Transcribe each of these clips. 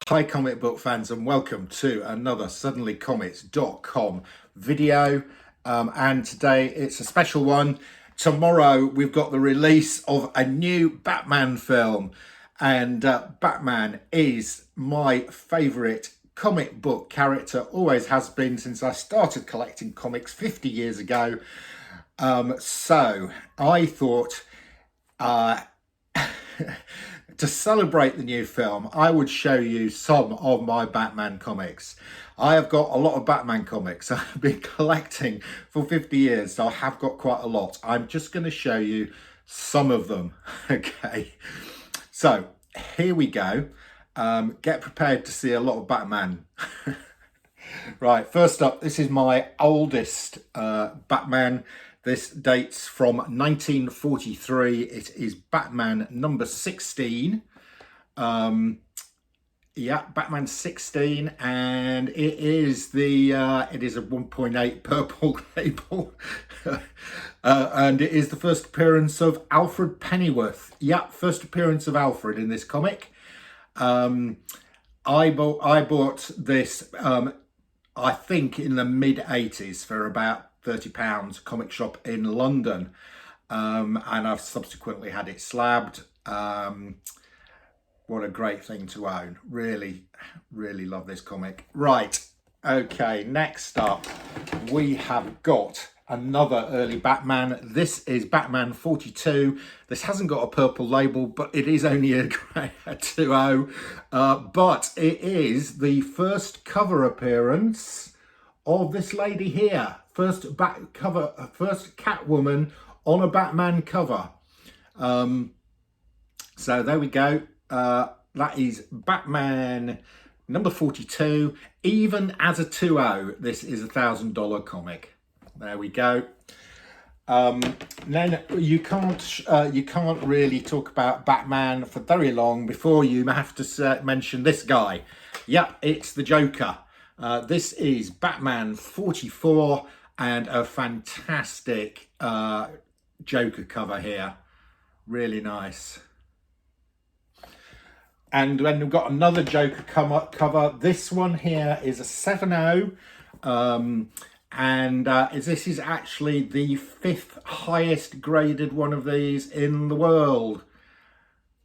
Hi comic book fans, and welcome to another suddenlycomics.com video, and today it's a special one. Tomorrow we've got the release of a new Batman film, and Batman is my favourite comic book character, always has been since I started collecting comics 50 years ago. So I thought to celebrate the new film, I would show you some of my Batman comics. I have got a lot of Batman comics. I've been collecting for 50 years, so I have got quite a lot. I'm just going to show you some of them. Okay, so here we go. Get prepared to see a lot of Batman. Right, first up, this is my oldest Batman. This dates from 1943. It is Batman number 16. Yeah, Batman 16, and it is it is a 1.8 purple label, and it is the first appearance of Alfred Pennyworth. Yeah, first appearance of Alfred in this comic. I bought this. I think in the mid 80s for about £30, comic shop in London, and I've subsequently had it slabbed. What a great thing to own. Really love this comic. Right, okay, next up we have got another early Batman. This is Batman 42. This hasn't got a purple label, but it is only a 2.0, but it is the first cover appearance of this lady here. First Catwoman on a Batman cover. So there we go. That is Batman number 42. Even as a 2.0, this is $1,000 comic. There we go. Then you can't really talk about Batman for very long before you have to mention this guy. Yep, it's the Joker. This is Batman 44, and a fantastic Joker cover here. Really nice. And then we've got another Joker cover. This one here is a 7.0, and this is actually the 5th highest graded one of these in the world.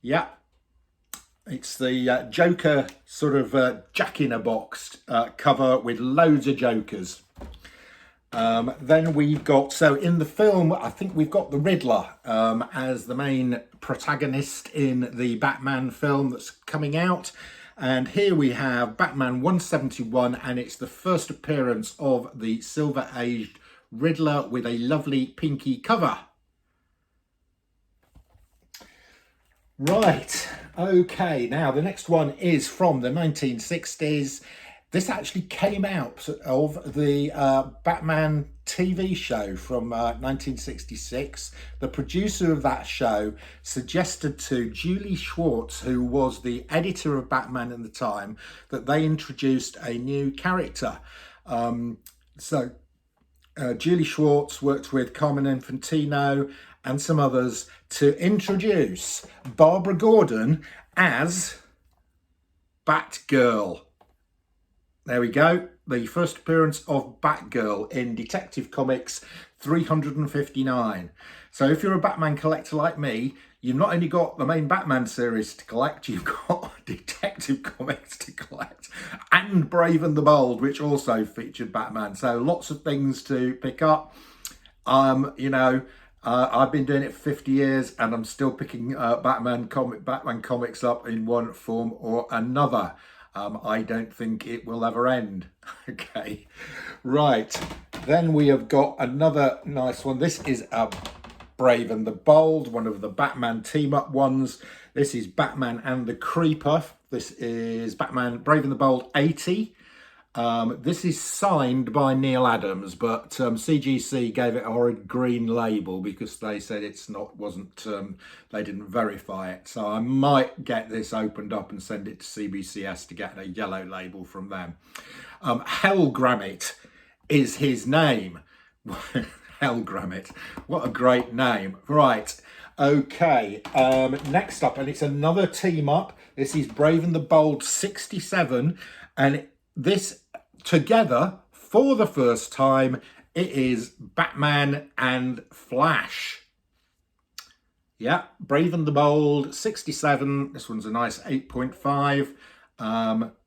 Yeah, it's the Joker sort of jack-in-a-box cover with loads of Jokers. Then we've got, so in the film, I think we've got the Riddler as the main protagonist in the Batman film that's coming out. And here we have Batman 171, and it's the first appearance of the silver-aged Riddler with a lovely pinky cover. Right, okay, now the next one is from the 1960s. This actually came out of the Batman TV show from 1966. The producer of that show suggested to Julie Schwartz, who was the editor of Batman at the time, that they introduced a new character. Julie Schwartz worked with Carmen Infantino and some others to introduce Barbara Gordon as Batgirl. There we go, the first appearance of Batgirl in Detective Comics 359. So if you're a Batman collector like me, you've not only got the main Batman series to collect, you've got Detective Comics to collect, and Brave and the Bold, which also featured Batman. So lots of things to pick up. I've been doing it for 50 years, and I'm still picking Batman comics up in one form or another. I don't think it will ever end. Okay, right. Then we have got another nice one. This is a Brave and the Bold, one of the Batman team-up ones. This is Batman and the Creeper. This is Batman Brave and the Bold 80. This is signed by Neil Adams, but CGC gave it a horrid green label because they said they didn't verify it. So I might get this opened up and send it to CBCS to get a yellow label from them. Hell Granite is his name. Hellgrammit. What a great name. Right. Okay. Next up, and it's another team up. This is Brave and the Bold 67. And this together for the first time, it is Batman and Flash. Yeah, Brave and the Bold 67. This one's a nice 8.5.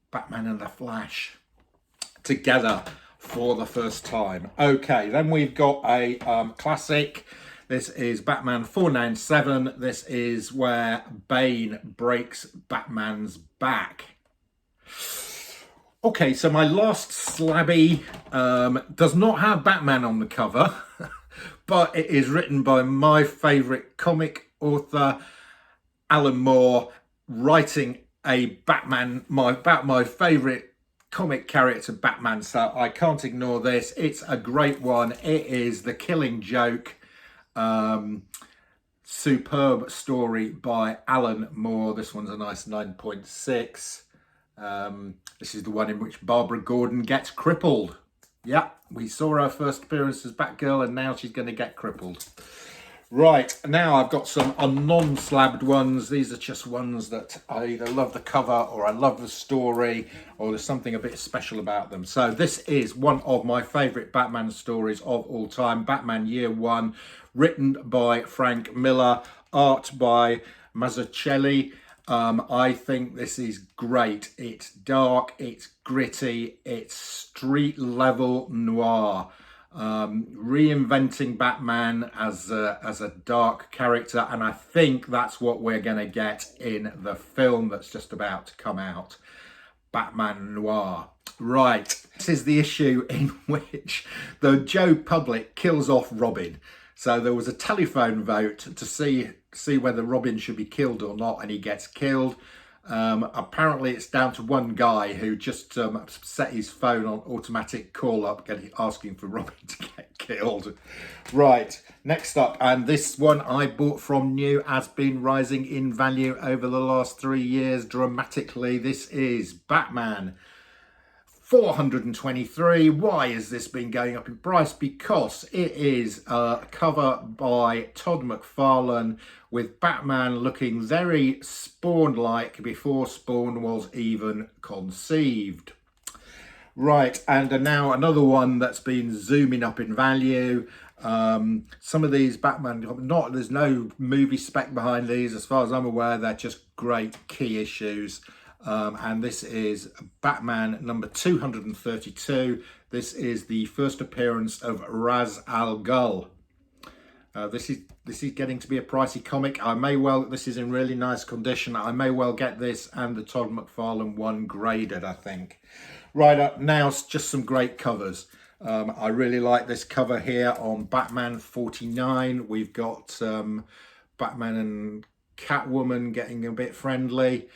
Batman and the Flash together for the first time. Okay, then we've got a classic. This is Batman 497. This is where Bane breaks Batman's back. Okay, so my last slabby does not have Batman on the cover, but it is written by my favourite comic author, Alan Moore, writing a Batman, about my favourite comic character, Batman, so I can't ignore this. It's a great one. It is The Killing Joke. Superb story by Alan Moore. This one's a nice 9.6. This is the one in which Barbara Gordon gets crippled. Yeah, we saw her first appearance as Batgirl, and now she's going to get crippled. Right, now I've got some non-slabbed ones. These are just ones that I either love the cover or I love the story or there's something a bit special about them. So this is one of my favourite Batman stories of all time, Batman Year One, written by Frank Miller, art by Mazzucchelli. I think this is great. It's dark, it's gritty, it's street level noir. Reinventing Batman as a dark character, and I think that's what we're going to get in the film that's just about to come out, Batman Noir. Right, this is the issue in which the Joe Public kills off Robin. So there was a telephone vote to see whether Robin should be killed or not, and he gets killed. Apparently it's down to one guy who just set his phone on automatic call up asking for Robin to get killed. Right, next up, and this one I bought from new, has been rising in value over the last 3 years dramatically. This is Batman 423. Why has this been going up in price? Because it is a cover by Todd McFarlane with Batman looking very Spawn-like before Spawn was even conceived. Right, and now another one that's been zooming up in value. Some of these Batman, there's no movie spec behind these as far as I'm aware. They're just great key issues. And this is Batman number 232. This is the first appearance of Ra's al Ghul. This is getting to be a pricey comic. This is in really nice condition. I may well get this and the Todd McFarlane one graded, I think. Right up now, just some great covers. I really like this cover here on Batman 49. We've got Batman and Catwoman getting a bit friendly.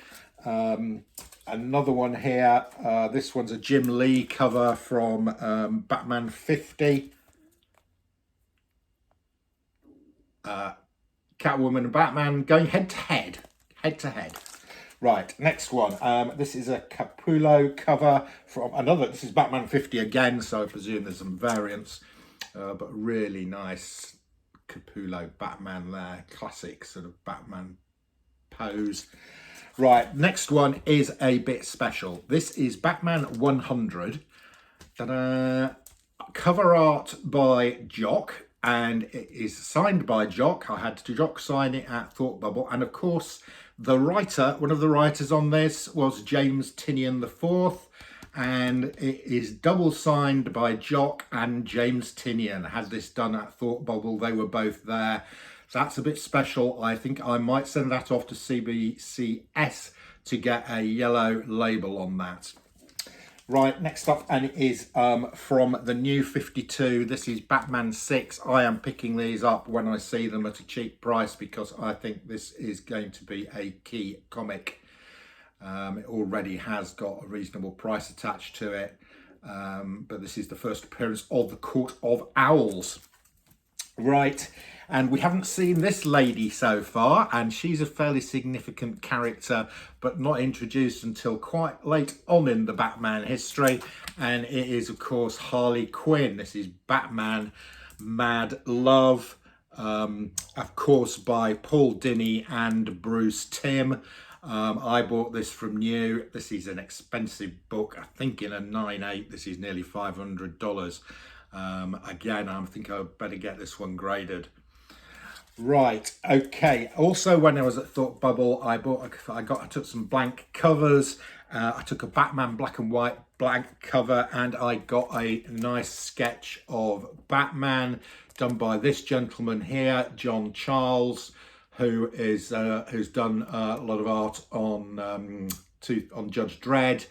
Another one here. This one's a Jim Lee cover from Batman 50. Catwoman and Batman going head to head. Right, next one. This is a Capullo cover from another. This is Batman 50 again, so I presume there's some variants, but really nice Capullo Batman there. Classic sort of Batman pose. Right, next one is a bit special. This is Batman 100. Ta-da! Cover art by Jock, and it is signed by Jock. I had to Jock sign it at Thought Bubble, and of course the writer, one of the writers on this was James Tynion IV, and it is double signed by Jock and James Tynion. Had this done at Thought Bubble, they were both there. So that's a bit special. I think I might send that off to CBCS to get a yellow label on that. Right, next up, and it is from the New 52. This is Batman 6. I am picking these up when I see them at a cheap price because I think this is going to be a key comic. It already has got a reasonable price attached to it, but this is the first appearance of the Court of Owls. Right, and we haven't seen this lady so far, and she's a fairly significant character, but not introduced until quite late on in the Batman history, and it is, of course, Harley Quinn. This is Batman Mad Love, of course by Paul Dini and Bruce Timm. I bought this from New. This is an expensive book. I think in a 9.8, this is nearly $500. Again, I think I better get this one graded. Right, okay. Also, when I was at Thought Bubble, I took some blank covers. I took a Batman black and white blank cover, and I got a nice sketch of Batman done by this gentleman here, John Charles, who's done a lot of art on Judge Dredd.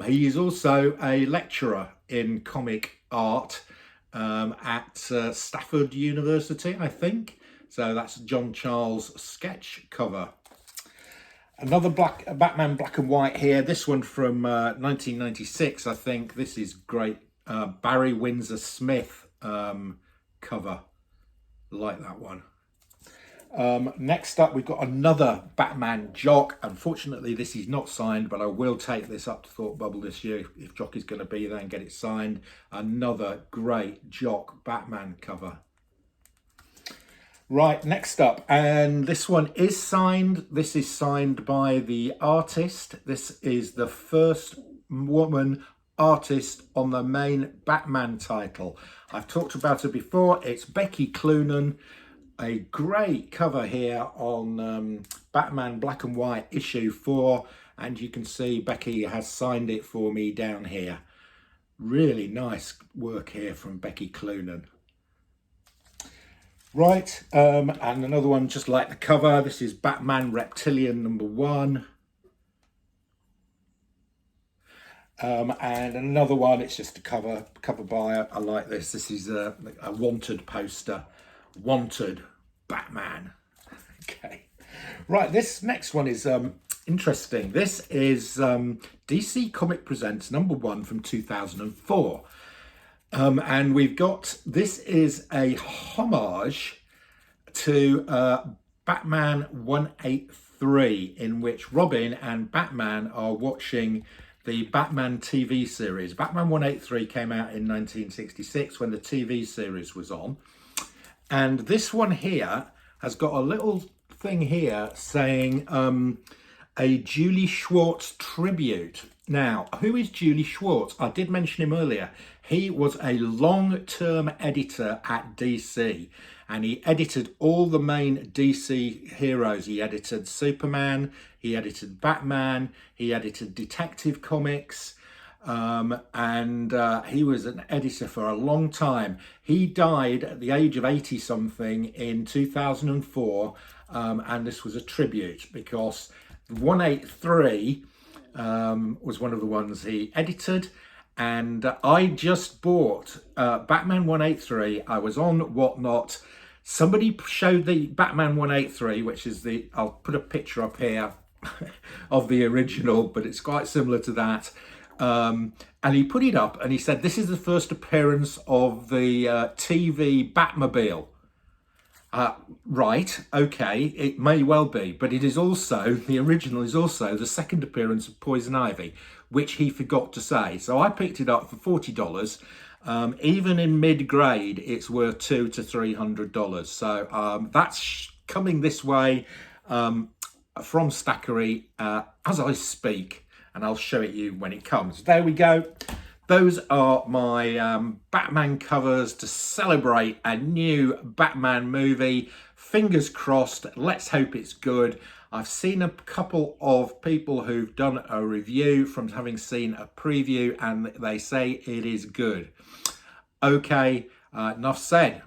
He is also a lecturer in comic art at Stafford University, I think. So that's John Charles' sketch cover. Another Batman black and white here. This one from 1996, I think. This is great. Barry Windsor Smith cover. Like that one. Next up, we've got another Batman Jock. Unfortunately, this is not signed, but I will take this up to Thought Bubble this year if Jock is going to be there and get it signed. Another great Jock Batman cover. Right, next up, and this one is signed. This is signed by the artist. This is the first woman artist on the main Batman title. I've talked about her before. It's Becky Cloonan. A great cover here on Batman Black and White issue 4, and you can see Becky has signed it for me down here. Really nice work here from Becky Cloonan. Right, and another one just like the cover. This is Batman Reptilian #1. And another one, it's just a cover by, I like this. This is a Wanted poster. Wanted Batman. Okay. Right, this next one is interesting. This is DC Comic Presents #1 from 2004. And we've got, this is a homage to Batman 183, in which Robin and Batman are watching the Batman TV series. Batman 183 came out in 1966 when the TV series was on. And this one here has got a little thing here saying a Julie Schwartz tribute. Now, who is Julie Schwartz? I did mention him earlier. He was a long-term editor at DC, and he edited all the main DC heroes. He edited Superman, he edited Batman, he edited Detective Comics, and he was an editor for a long time. He died at the age of 80-something in 2004, and this was a tribute because 183 was one of the ones he edited. And I just bought Batman 183. I was on Whatnot. Somebody showed the Batman 183, which is the, I'll put a picture up here of the original, but it's quite similar to that. And he put it up and he said, this is the first appearance of the TV Batmobile. Right, okay, it may well be, but it is also, the original is also the second appearance of Poison Ivy, which he forgot to say. So I picked it up for $40. Even in mid-grade, it's worth $200 to $300. So that's coming this way from Stackery as I speak, and I'll show it you when it comes. There we go. Those are my Batman covers to celebrate a new Batman movie. Fingers crossed, let's hope it's good. I've seen a couple of people who've done a review from having seen a preview and they say it is good. Okay, enough said.